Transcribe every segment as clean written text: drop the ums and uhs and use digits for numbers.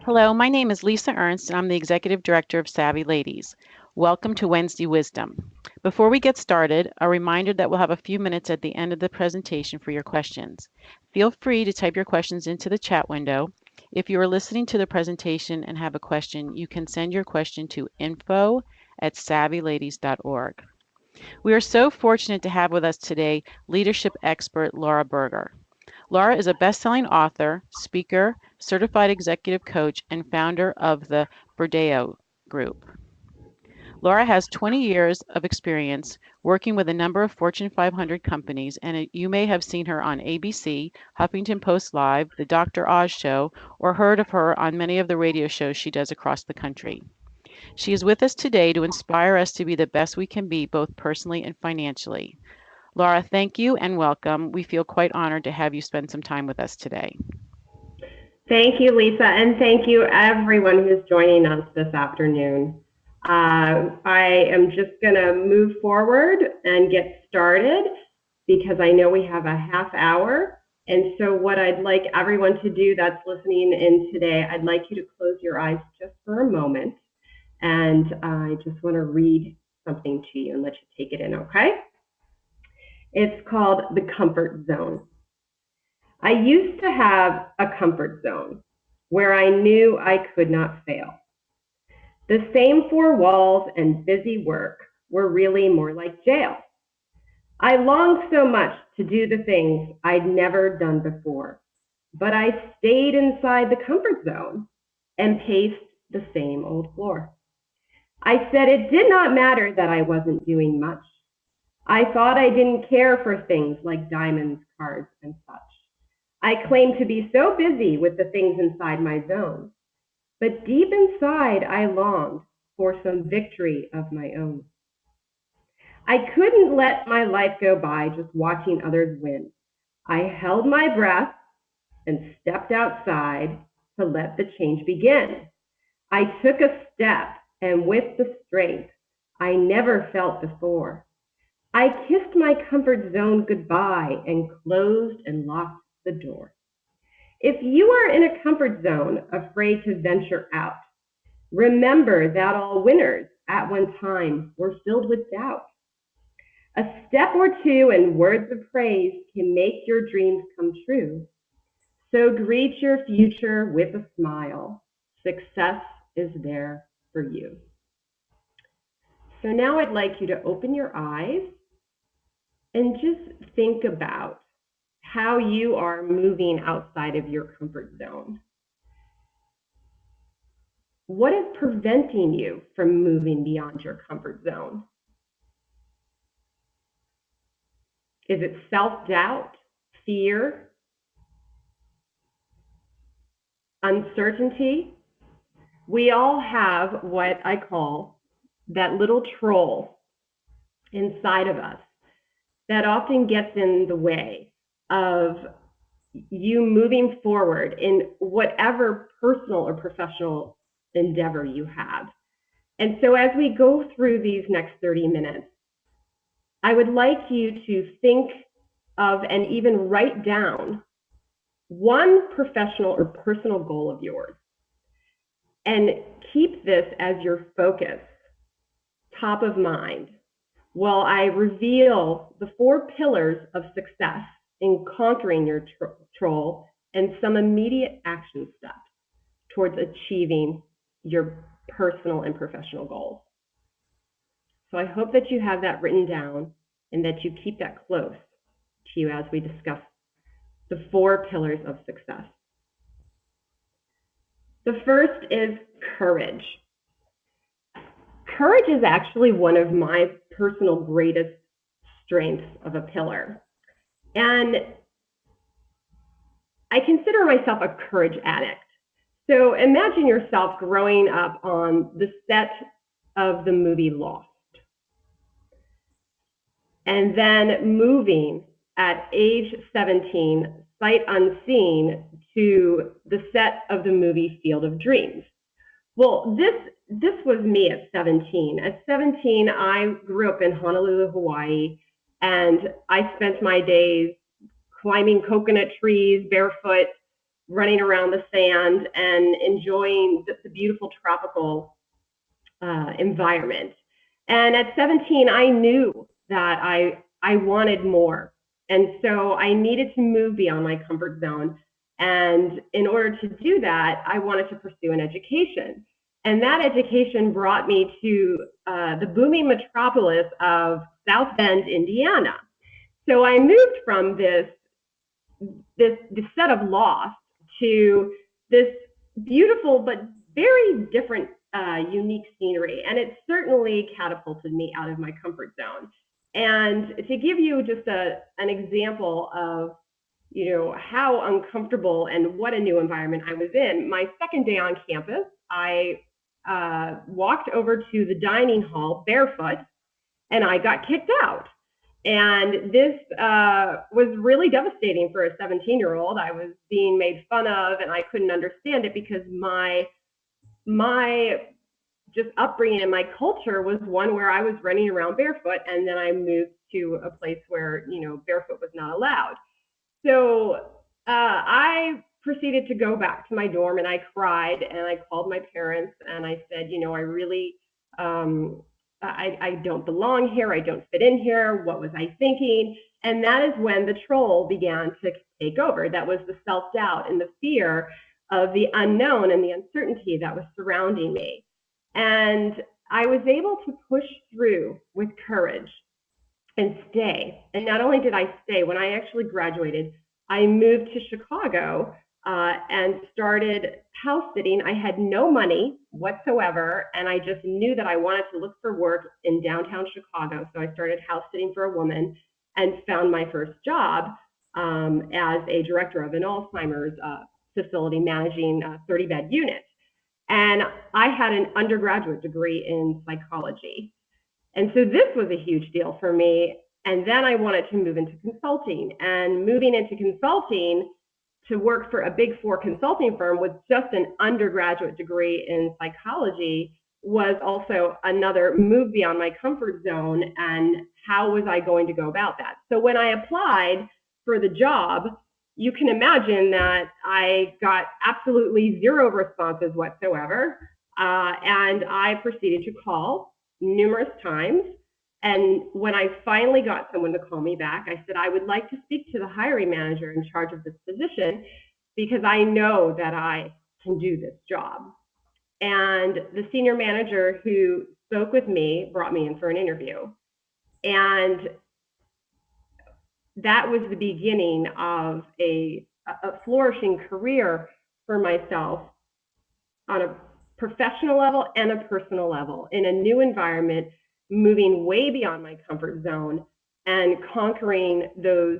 Hello, my name is Lisa Ernst, and I'm the Executive Director of Savvy Ladies. Welcome to Wednesday Wisdom. Before we get started, a reminder that we'll have a few minutes at the end of the presentation for your questions. Feel free to type your questions into the chat window. If you are listening to the presentation and have a question, you can send your question to info@savvyladies.org. We are so fortunate to have with us today leadership expert Laura Berger. Laura is a best-selling author, speaker, certified executive coach, and founder of the Berger Group. Laura has 20 years of experience working with a number of Fortune 500 companies, and you may have seen her on ABC, Huffington Post Live, The Dr. Oz Show, or heard of her on many of the radio shows she does across the country. She is with us today to inspire us to be the best we can be, both personally and financially. Laura, thank you and welcome. We feel quite honored to have you spend some time with us today. Thank you, Lisa, and thank you everyone who's joining us this afternoon. I am just going to move forward and get started because I know we have a half hour. And so what I'd like everyone to do that's listening in today, I'd like you to close your eyes just for a moment. And I just want to read something to you and let you take it in, okay? It's called the comfort zone. I used to have a comfort zone where I knew I could not fail. The same four walls and busy work were really more like jail. I longed so much to do the things I'd never done before, but I stayed inside the comfort zone and paced the same old floor. I said it did not matter that I wasn't doing much. I thought I didn't care for things like diamonds, cards, and such. I claimed to be so busy with the things inside my zone, but deep inside I longed for some victory of my own. I couldn't let my life go by just watching others win. I held my breath and stepped outside to let the change begin. I took a step, and with the strength I never felt before, I kissed my comfort zone goodbye and closed and locked the door. If you are in a comfort zone, afraid to venture out, remember that all winners at one time were filled with doubt. A step or two and words of praise can make your dreams come true. So greet your future with a smile. Success is there for you. So now I'd like you to open your eyes and just think about how you are moving outside of your comfort zone. What is preventing you from moving beyond your comfort zone? Is it self-doubt, fear, uncertainty? We all have what I call that little troll inside of us that often gets in the way of you moving forward in whatever personal or professional endeavor you have. And so as we go through these next 30 minutes, I would like you to think of and even write down one professional or personal goal of yours and keep this as your focus, top of mind, while I reveal the four pillars of success in conquering your troll and some immediate action steps towards achieving your personal and professional goals. So I hope that you have that written down and that you keep that close to you as we discuss the four pillars of success. The first is courage. Courage is actually one of my personal greatest strengths of a pillar. And I consider myself a courage addict. So imagine yourself growing up on the set of the movie Lost, and then moving at age 17, sight unseen, to the set of the movie Field of Dreams. Well, this was me at 17. At 17, I grew up in Honolulu, Hawaii, and I spent my days climbing coconut trees barefoot, running around the sand and enjoying the beautiful tropical environment. And at 17, I knew that I wanted more. And so I needed to move beyond my comfort zone. And in order to do that, I wanted to pursue an education. And that education brought me to the booming metropolis of South Bend, Indiana. So I moved from this set of loss to this beautiful but very different, unique scenery. And it certainly catapulted me out of my comfort zone. And to give you just an example of, how uncomfortable and what a new environment I was in, my second day on campus, I walked over to the dining hall barefoot and I got kicked out. And this was really devastating for a 17-year-old. I was being made fun of, and I couldn't understand it because my just upbringing and my culture was one where I was running around barefoot, and then I moved to a place where barefoot was not allowed. So I proceeded to go back to my dorm, and I cried, and I called my parents, and I said, I really I don't belong here. I don't fit in here. What was I thinking? And that is when the troll began to take over. That was the self-doubt and the fear of the unknown and the uncertainty that was surrounding me. And I was able to push through with courage and stay. And not only did I stay, when I actually graduated, I moved to Chicago and started house sitting. I had no money whatsoever, and I just knew that I wanted to look for work in downtown Chicago. So I started house sitting for a woman and found my first job as a director of an Alzheimer's facility managing 30-bed units. And I had an undergraduate degree in psychology. And so this was a huge deal for me. And then I wanted to move into consulting. And moving into consulting to work for a big four consulting firm with just an undergraduate degree in psychology was also another move beyond my comfort zone. And how was I going to go about that? So when I applied for the job, you can imagine that I got absolutely zero responses whatsoever. And I proceeded to call numerous times. And when I finally got someone to call me back, I said, I would like to speak to the hiring manager in charge of this position because I know that I can do this job. And the senior manager who spoke with me brought me in for an interview. And that was the beginning of a flourishing career for myself on a professional level and a personal level in a new environment, moving way beyond my comfort zone and conquering those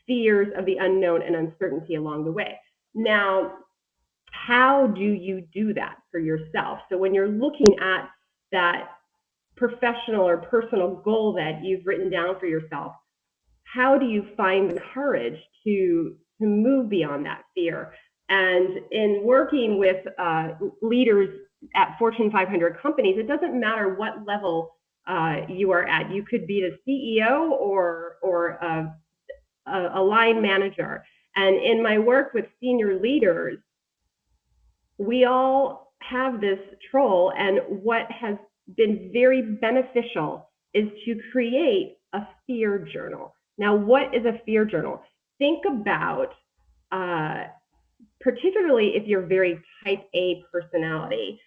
fears of the unknown and uncertainty along the way. Now, how do you do that for yourself? So when you're looking at that professional or personal goal that you've written down for yourself, how do you find the courage to move beyond that fear? And in working with leaders at Fortune 500 companies, it doesn't matter what level you are at. You could be the CEO or a line manager. And in my work with senior leaders, we all have this troll, and what has been very beneficial is to create a fear journal. Now, what is a fear journal? Think about, particularly if you're very type A personality,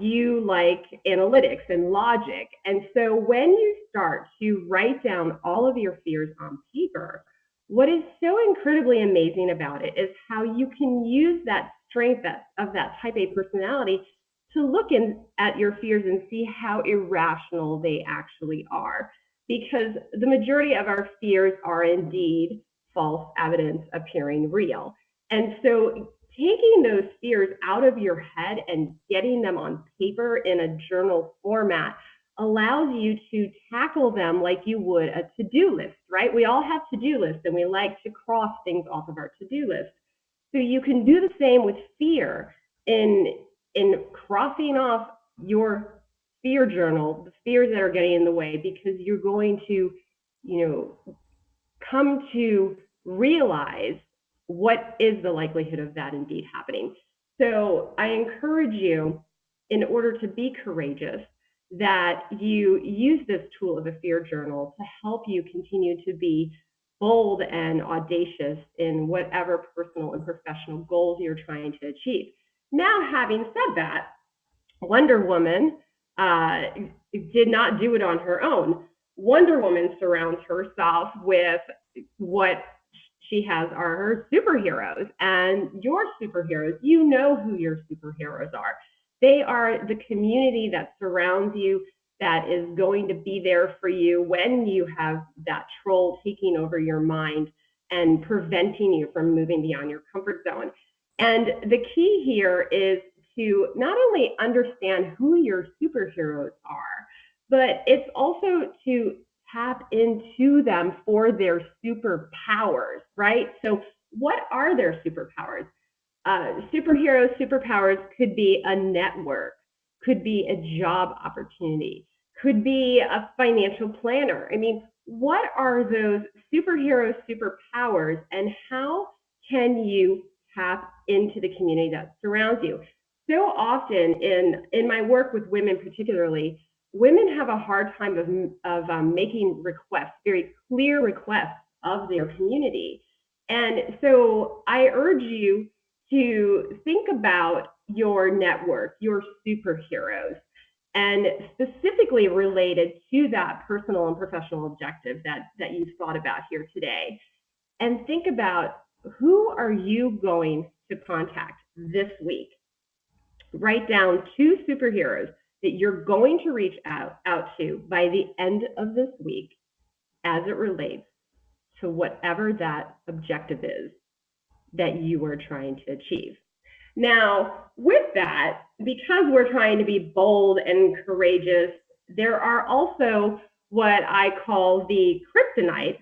you like analytics and logic. And so when you start to write down all of your fears on paper, what is so incredibly amazing about it is how you can use that strength of that type A personality to look at your fears and see how irrational they actually are. Because the majority of our fears are indeed false evidence appearing real. And so taking those fears out of your head and getting them on paper in a journal format allows you to tackle them like you would a to-do list, right? We all have to-do lists and we like to cross things off of our to-do list. So you can do the same with fear in crossing off your fear journal, the fears that are getting in the way, because you're going to, come to realize what is the likelihood of that indeed happening? So I encourage you, in order to be courageous, that you use this tool of a fear journal to help you continue to be bold and audacious in whatever personal and professional goals you're trying to achieve. Now, having said that, Wonder Woman did not do it on her own. Wonder Woman surrounds herself with what she has are her superheroes. And your superheroes, you know who your superheroes are. They are the community that surrounds you, that is going to be there for you when you have that troll taking over your mind and preventing you from moving beyond your comfort zone. And the key here is to not only understand who your superheroes are, but it's also to tap into them for their superpowers, right? So, what are their superpowers? Superpowers could be a network, could be a job opportunity, could be a financial planner. I mean, what are those superhero superpowers, and how can you tap into the community that surrounds you? So often in my work with women, particularly, women have a hard time of making requests, very clear requests of their community. And so I urge you to think about your network, your superheroes, and specifically related to that personal and professional objective that you've thought about here today. And think about, who are you going to contact this week? Write down 2 superheroes that you're going to reach out to by the end of this week as it relates to whatever that objective is that you are trying to achieve. Now, with that, because we're trying to be bold and courageous, there are also what I call the Kryptonites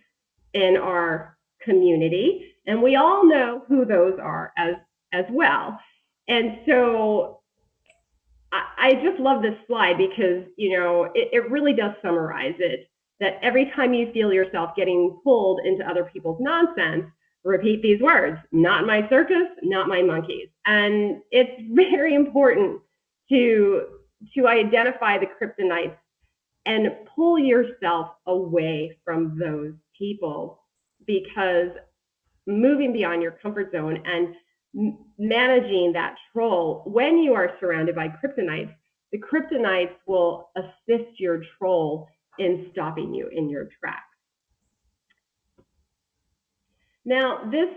in our community, and we all know who those are as well. And so I just love this slide because, it really does summarize it, that every time you feel yourself getting pulled into other people's nonsense, repeat these words: not my circus, not my monkeys. And it's very important to identify the kryptonites and pull yourself away from those people, because moving beyond your comfort zone and managing that troll, when you are surrounded by kryptonites, the kryptonites will assist your troll in stopping you in your tracks. Now, this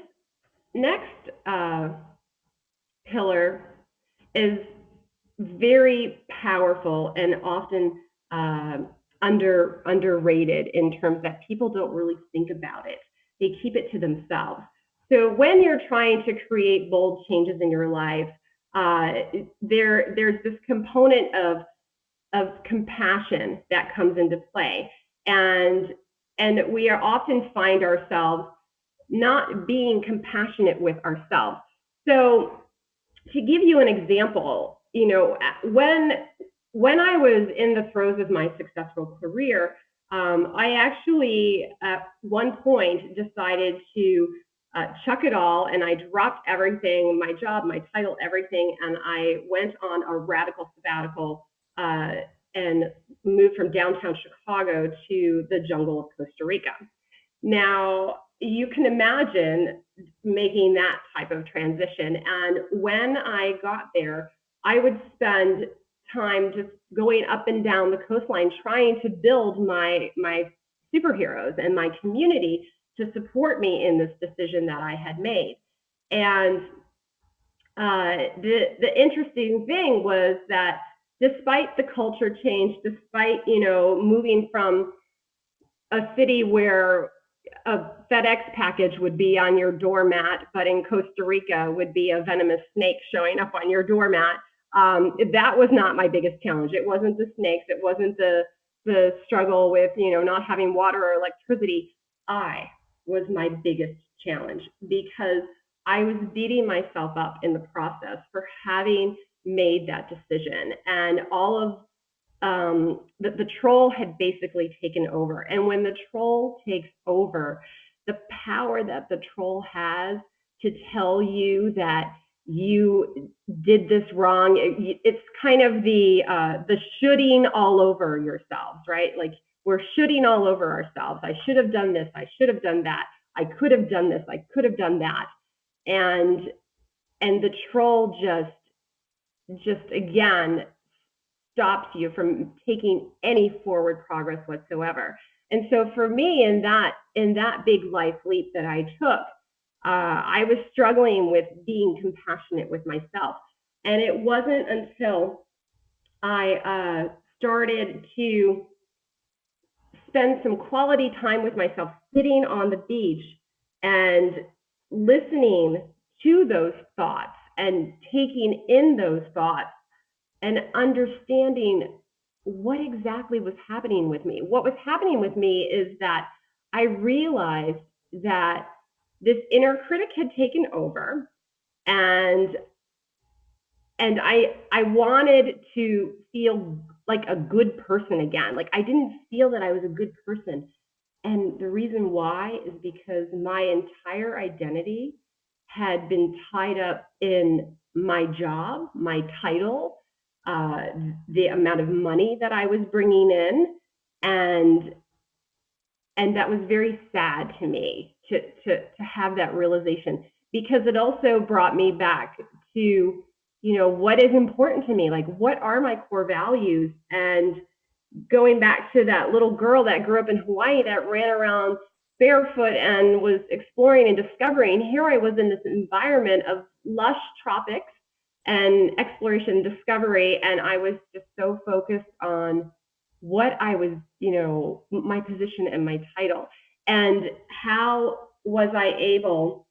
next pillar is very powerful and often underrated, in terms that people don't really think about it. They keep it to themselves. So when you're trying to create bold changes in your life, there's this component of compassion that comes into play, and we are often find ourselves not being compassionate with ourselves. So to give you an example, when I was in the throes of my successful career, I actually at one point decided to chuck it all, and I dropped everything, my job, my title, everything, and I went on a radical sabbatical and moved from downtown Chicago to the jungle of Costa Rica. Now, you can imagine making that type of transition. And when I got there, I would spend time just going up and down the coastline trying to build my superheroes and my community to support me in this decision that I had made. And the interesting thing was that despite the culture change, despite moving from a city where a FedEx package would be on your doormat, but in Costa Rica would be a venomous snake showing up on your doormat. That was not my biggest challenge. It wasn't the snakes. It wasn't the struggle with not having water or electricity. I was my biggest challenge, because I was beating myself up in the process for having made that decision, and all of the troll had basically taken over. And when the troll takes over, the power that the troll has to tell you that you did this wrong. It's kind of the shoulding all over yourselves, right? Like we're shoulding all over ourselves. I should have done this. I should have done that. I could have done this. I could have done that. And the troll just again stops you from taking any forward progress whatsoever. And so for me, in that big life leap that I took, I was struggling with being compassionate with myself. And it wasn't until I started to spend some quality time with myself, sitting on the beach and listening to those thoughts and taking in those thoughts and understanding what exactly was happening with me. What was happening with me is that I realized that this inner critic had taken over, and I wanted to feel like a good person again. Like I didn't feel that I was a good person. And the reason why is because my entire identity had been tied up in my job, my title, the amount of money that I was bringing in, and that was very sad to me to have that realization, because it also brought me back to what is important to me, like what are my core values. And going back to that little girl that grew up in Hawaii that ran around barefoot and was exploring and discovering, here I was in this environment of lush tropics and exploration and discovery, and I was just so focused on what I was, my position and my title. And how was I able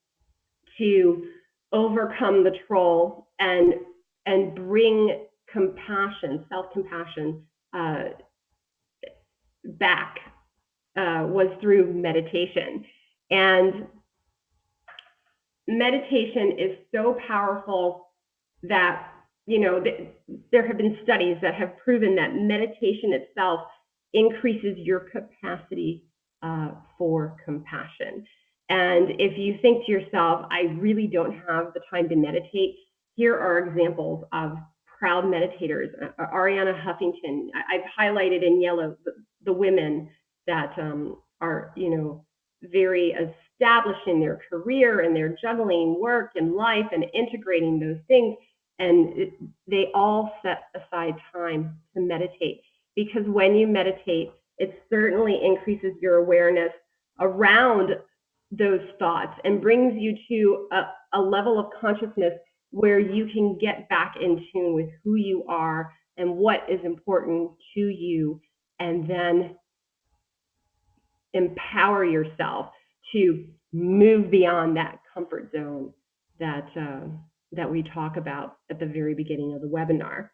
to overcome the troll and bring compassion, self-compassion, back, was through meditation. And meditation is so powerful that, there have been studies that have proven that meditation itself increases your capacity for compassion. And if you think to yourself, I really don't have the time to meditate, here are examples of proud meditators. Ariana Huffington, I've highlighted in yellow the women that are, very established in their career, and they're juggling work and life and integrating those things. And they all set aside time to meditate, because when you meditate, it certainly increases your awareness around those thoughts and brings you to a level of consciousness where you can get back in tune with who you are and what is important to you, and then empower yourself to move beyond that comfort zone that that we talk about at the very beginning of the webinar.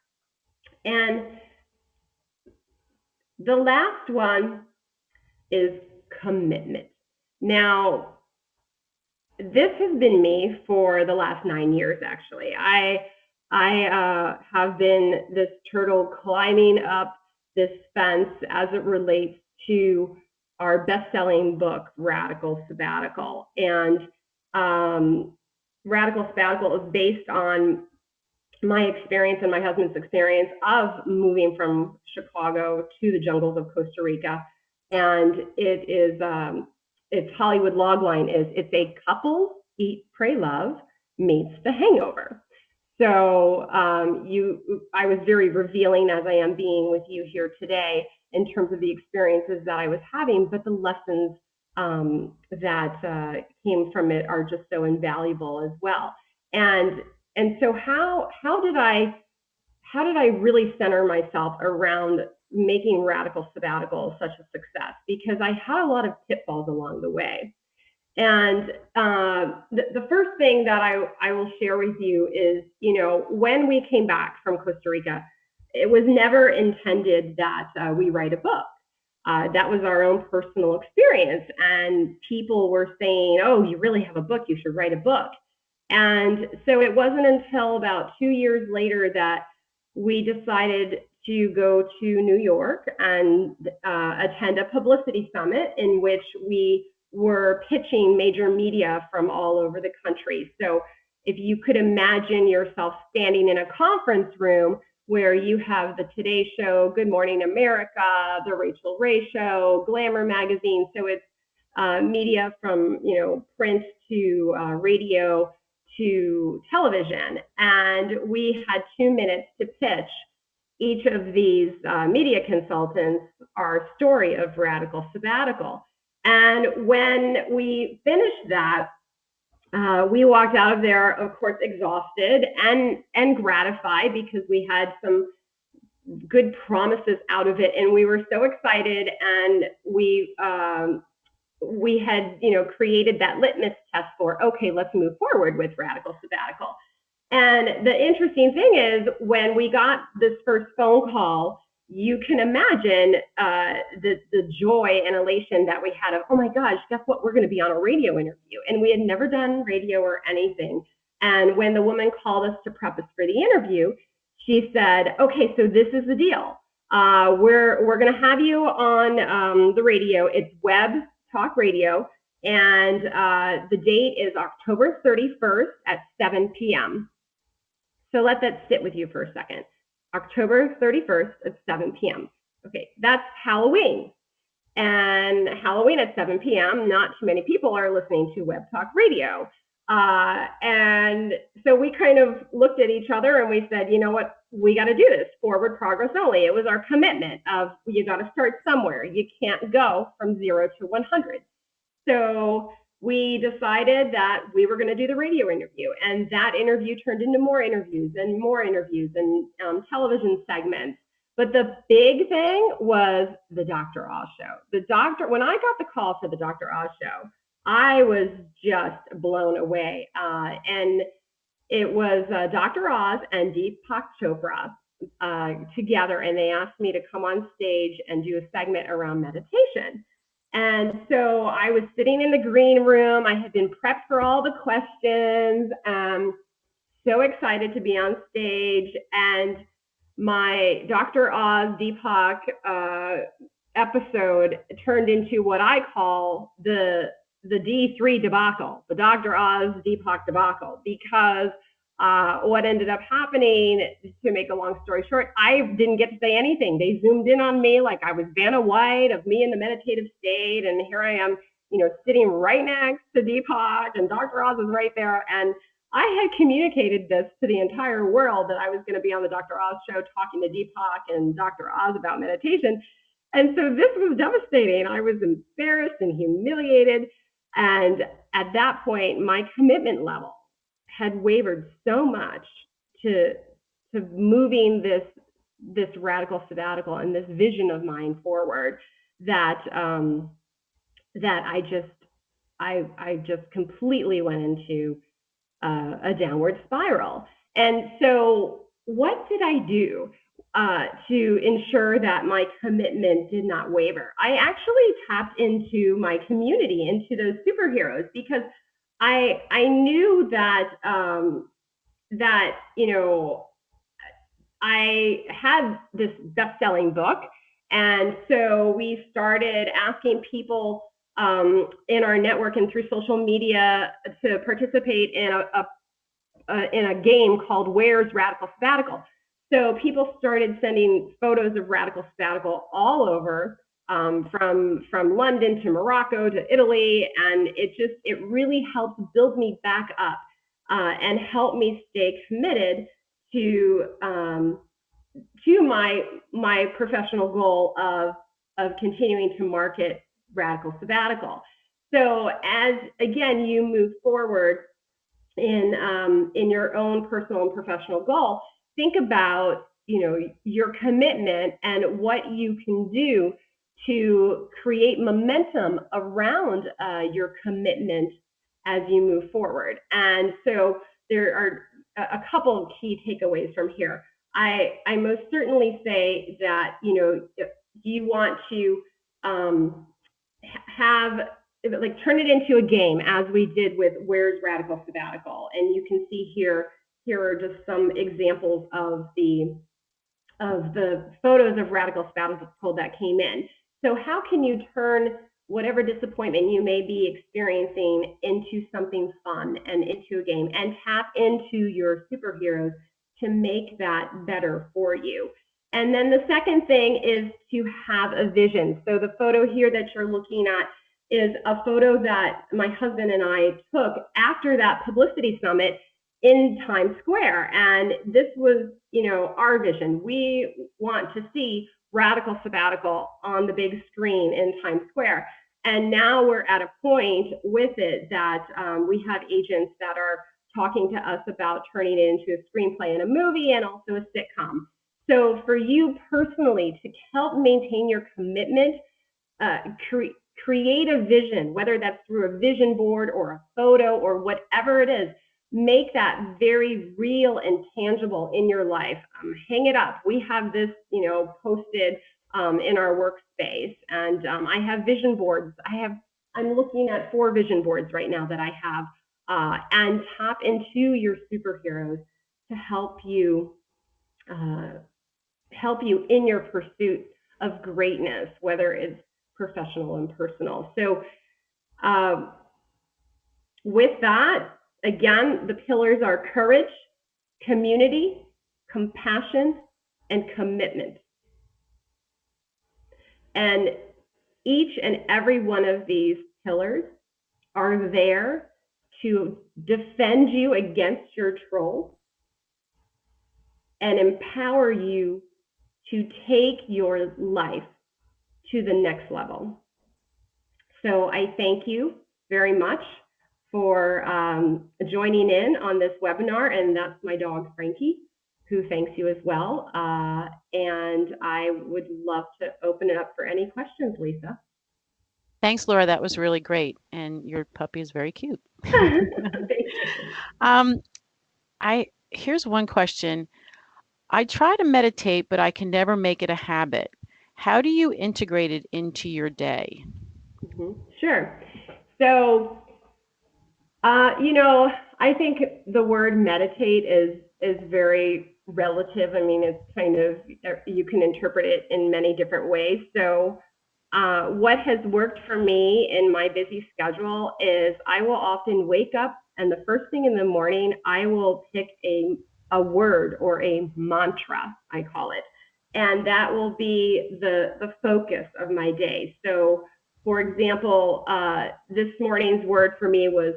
And the last one is commitment. Now, this has been me for the last 9 years, actually. I have been this turtle climbing up this fence as it relates to our best-selling book, Radical Sabbatical. And Radical Sabbatical is based on my experience and my husband's experience of moving from Chicago to the jungles of Costa Rica. And it is, its Hollywood logline is, it's a couple eat, pray, love meets The Hangover. So I was very revealing, as I am being with you here today, in terms of the experiences that I was having, but the lessons that came from it are just so invaluable as well. And so how did I really center myself around making Radical Sabbatical such a success? Because I had a lot of pitfalls along the way. And the first thing that I will share with you is, when we came back from Costa Rica, it was never intended that we write a book. That was our own personal experience. And people were saying, oh, you really have a book, you should write a book. And so it wasn't until about 2 years later that we decided to go to New York and attend a publicity summit in which we were pitching major media from all over the country. So if you could imagine yourself standing in a conference room where you have the Today Show, Good Morning America, the Rachel Ray Show, Glamour magazine. So it's media from print to radio to television, and we had 2 minutes to pitch each of these media consultants our story of radical sabbatical. And when we finished that, we walked out of there, of course, exhausted and gratified because we had some good promises out of it, and we were so excited, and we had created that litmus test for, okay, let's move forward with radical sabbatical. And the interesting thing is, when we got this first phone call, you can imagine the joy and elation that we had of, oh my gosh, guess what? We're going to be on a radio interview. And we had never done radio or anything. And when the woman called us to prep us for the interview, she said, okay, so this is the deal. We're going to have you on the radio. It's web talk radio. And the date is October 31st at 7 p.m. So let that sit with you for a second. October 31st at 7 p.m. Okay, that's Halloween. And Halloween at 7 p.m., not too many people are listening to Web Talk Radio. And so we kind of looked at each other and we said, you know what, we got to do this, forward progress only. It was our commitment of, you got to start somewhere. You can't go from 0 to 100. So we decided that we were going to do the radio interview, and that interview turned into more interviews and television segments. But the big thing was the Dr. Oz show. When I got the call for the Dr. Oz show, I was just blown away. And it was Dr. Oz and Deepak Chopra together, and they asked me to come on stage and do a segment around meditation. And so I was sitting in the green room. I had been prepped for all the questions. So excited to be on stage. And my Dr. Oz Deepak episode turned into what I call the D3 debacle, the Dr. Oz Deepak debacle, because what ended up happening, to make a long story short, I didn't get to say anything. They zoomed in on me like I was Vanna White of me in the meditative state, and here I am, sitting right next to Deepak, and Dr. Oz was right there, and I had communicated this to the entire world that I was going to be on the Dr. Oz show talking to Deepak and Dr. Oz about meditation, and so this was devastating. I was embarrassed and humiliated, and at that point, my commitment level had wavered so much to moving this radical sabbatical and this vision of mine forward that I just completely went into a downward spiral. And so what did I do to ensure that my commitment did not waver? I actually tapped into my community, into those superheroes, because I knew that I had this best-selling book, and so we started asking people in our network and through social media to participate in a game called Where's Radical Sabbatical. So people started sending photos of radical sabbatical all over. From London to Morocco to Italy, and it really helped build me back up and help me stay committed to my professional goal of continuing to market radical sabbatical. So as again you move forward in your own personal and professional goal, think about your commitment and what you can do to create momentum around your commitment as you move forward. And so there are a couple of key takeaways from here. I most certainly say that, you want to turn it into a game, as we did with Where's Radical Sabbatical. And you can see here are just some examples of the photos of radical sabbatical that came in. So how can you turn whatever disappointment you may be experiencing into something fun and into a game, and tap into your superheroes to make that better for you. And then the second thing is to have a vision. So the photo here that you're looking at is a photo that my husband and I took after that publicity summit in Times Square. And this was, our vision. We want to see Radical Sabbatical on the big screen in Times Square. And now we're at a point with it that we have agents that are talking to us about turning it into a screenplay and a movie and also a sitcom. So for you personally, to help maintain your commitment, create a vision, whether that's through a vision board or a photo or whatever it is. Make that very real and tangible in your life. Hang it up. We have this, posted in our workspace, and I have vision boards. I'm looking at 4 vision boards right now that I have, and tap into your superheroes to help you in your pursuit of greatness, whether it's professional and personal. So with that, again, the pillars are courage, community, compassion, and commitment. And each and every one of these pillars are there to defend you against your trolls and empower you to take your life to the next level. So I thank you very much for joining in on this webinar, and that's my dog Frankie, who thanks you as well. And I would love to open it up for any questions, Lisa. Thanks, Laura. That was really great, and your puppy is very cute. Thank you. Here's one question. I try to meditate, but I can never make it a habit. How do you integrate it into your day? Sure. So, I think the word meditate is very relative. I mean, it's kind of, you can interpret it in many different ways. So, what has worked for me in my busy schedule is I will often wake up, and the first thing in the morning, I will pick a word or a mantra, I call it. And that will be the focus of my day. So, for example, this morning's word for me was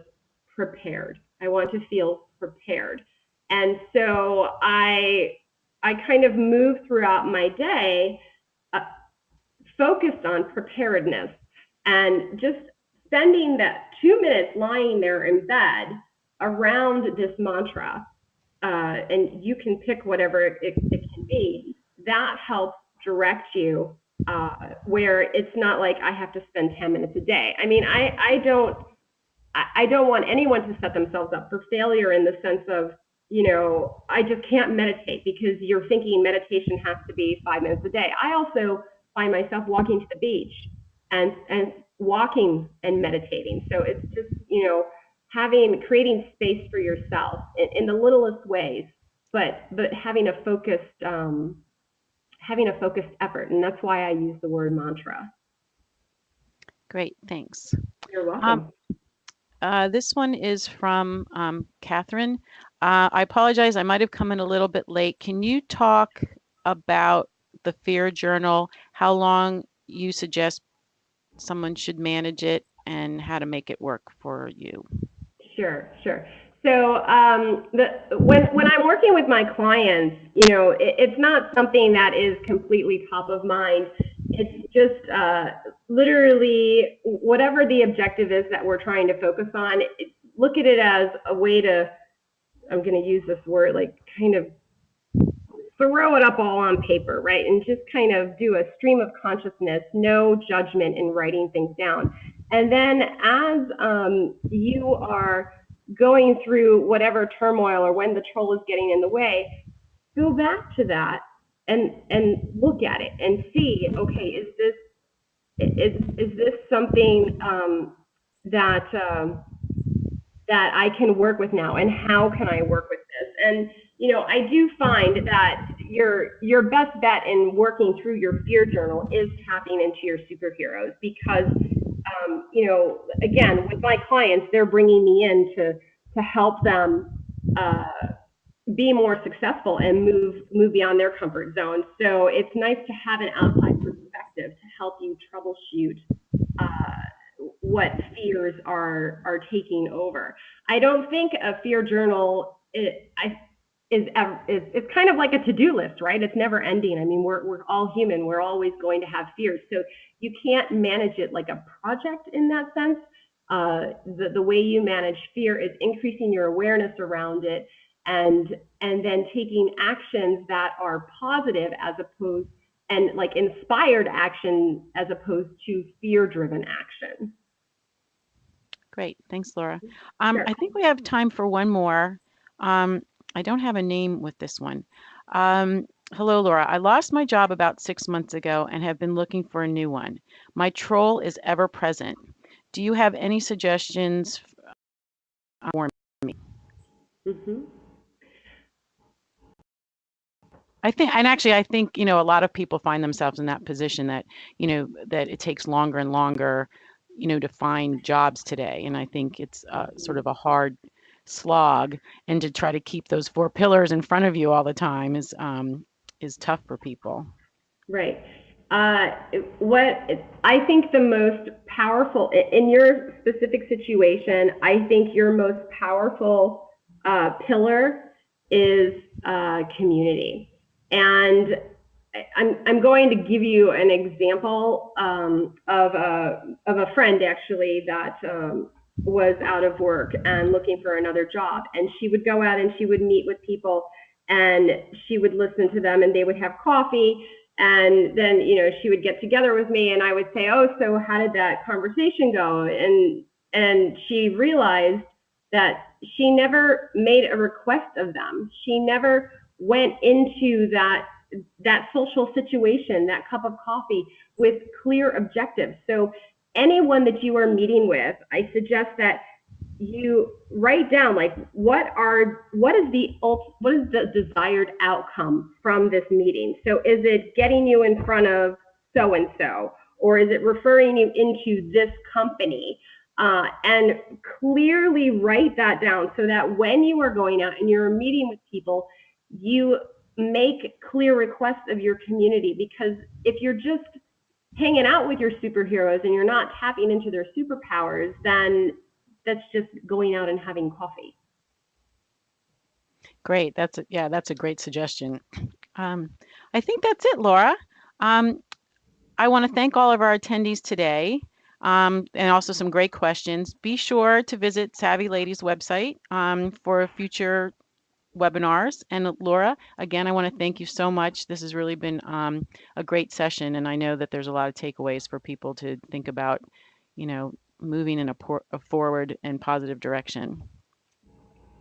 prepared. I want to feel prepared. And so I kind of move throughout my day focused on preparedness, and just spending that 2 minutes lying there in bed around this mantra, and you can pick whatever it can be, that helps direct you where it's not like I have to spend 10 minutes a day. I mean, I don't want anyone to set themselves up for failure in the sense of, I just can't meditate because you're thinking meditation has to be 5 minutes a day. I also find myself walking to the beach and walking and meditating. So it's just, creating space for yourself in the littlest ways, but having a focused effort. And that's why I use the word mantra. Great, thanks. You're welcome. This one is from Catherine. I apologize, I might have come in a little bit late. Can you talk about the fear journal, how long you suggest someone should manage it, and how to make it work for you? Sure. So when I'm working with my clients, it's not something that is completely top of mind. It's just literally whatever the objective is that we're trying to focus on, look at it as a way to, I'm going to use this word, like kind of throw it up all on paper, right? And just kind of do a stream of consciousness, no judgment in writing things down. And then as you are going through whatever turmoil or when the troll is getting in the way, go back to that and look at it and see, okay, is this something that I can work with now, and how can I work with this? And I do find that your best bet in working through your fear journal is tapping into your superheroes, because Again, with my clients, they're bringing me in to help them uh, be more successful and move beyond their comfort zone. So it's nice to have an outside perspective to help you troubleshoot what fears are taking over. I don't think a fear journal is it's kind of like a to-do list, right? It's never ending. I mean, we're all human. We're always going to have fears. So you can't manage it like a project in that sense. The way you manage fear is increasing your awareness around it, and then taking actions that are positive as opposed and like inspired action as opposed to fear-driven action. Great. Thanks, Laura. Sure. I think we have time for one more. Um, I don't have a name with this one. Um, Hello, Laura. I lost my job about 6 months ago and have been looking for a new one. My troll is ever present. Do you have any suggestions for me? Mm-hmm. I think, and actually, I think, a lot of people find themselves in that position that, that it takes longer and longer, to find jobs today. And I think it's sort of a hard slog, and to try to keep those four pillars in front of you all the time is tough for people. Right. Uh, what I think the most powerful in your specific situation, I think your most powerful pillar is community. And I'm going to give you an example of a friend actually that was out of work and looking for another job. And she would go out and she would meet with people and she would listen to them and they would have coffee. And then, she would get together with me and I would say, oh, so how did that conversation go? And she realized that she never made a request of them. She never went into that social situation, that cup of coffee with clear objectives. So anyone that you are meeting with, I suggest that you write down like what is the desired outcome from this meeting. So is it getting you in front of so and so, or is it referring you into this company? And clearly write that down so that when you are going out and you're meeting with people, you make clear requests of your community. Because if you're just hanging out with your superheroes and you're not tapping into their superpowers, then that's just going out and having coffee. Great. That's a great suggestion. Um, I think that's it, Laura. Um, I want to thank all of our attendees today, and also some great questions. Be sure to visit Savvy Ladies website for future webinars. And Laura, again, I want to thank you so much. This has really been a great session, and I know that there's a lot of takeaways for people to think about, you know, moving in a forward and positive direction.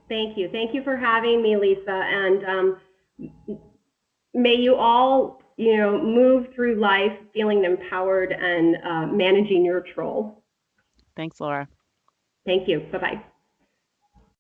Thank you. Thank you for having me, Lisa. And may you all, move through life feeling empowered and managing your troll. Thanks, Laura. Thank you. Bye-bye.